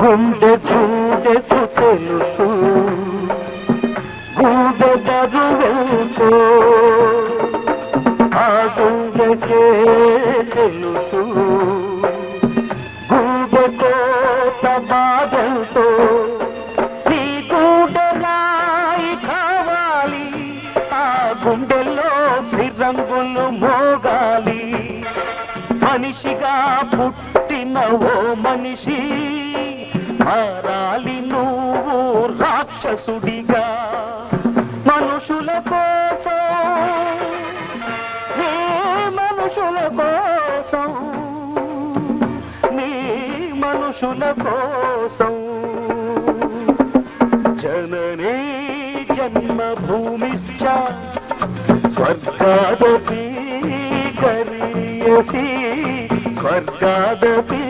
గుండె గూడెకు తెలుసు గూడె బరువెంతో ఆ గుండెకే తెలుసు గూడె కోత బాధంతో నీ గూడె రాయి కావాలి ఆ గుండెల్లో శ్రీరంగులు మోగాలి మనిషిగా పుట్టిన ఓ మనిషి మారాలి నువ్వు రాక్షసుడిగా మనుషుల కోసం నీ మనుషుల కోసం నీ మనుషుల కోసం జననీ జన్మభూమిశ్చ స్వర్గాదపి గరీయసి స్వర్గాదపి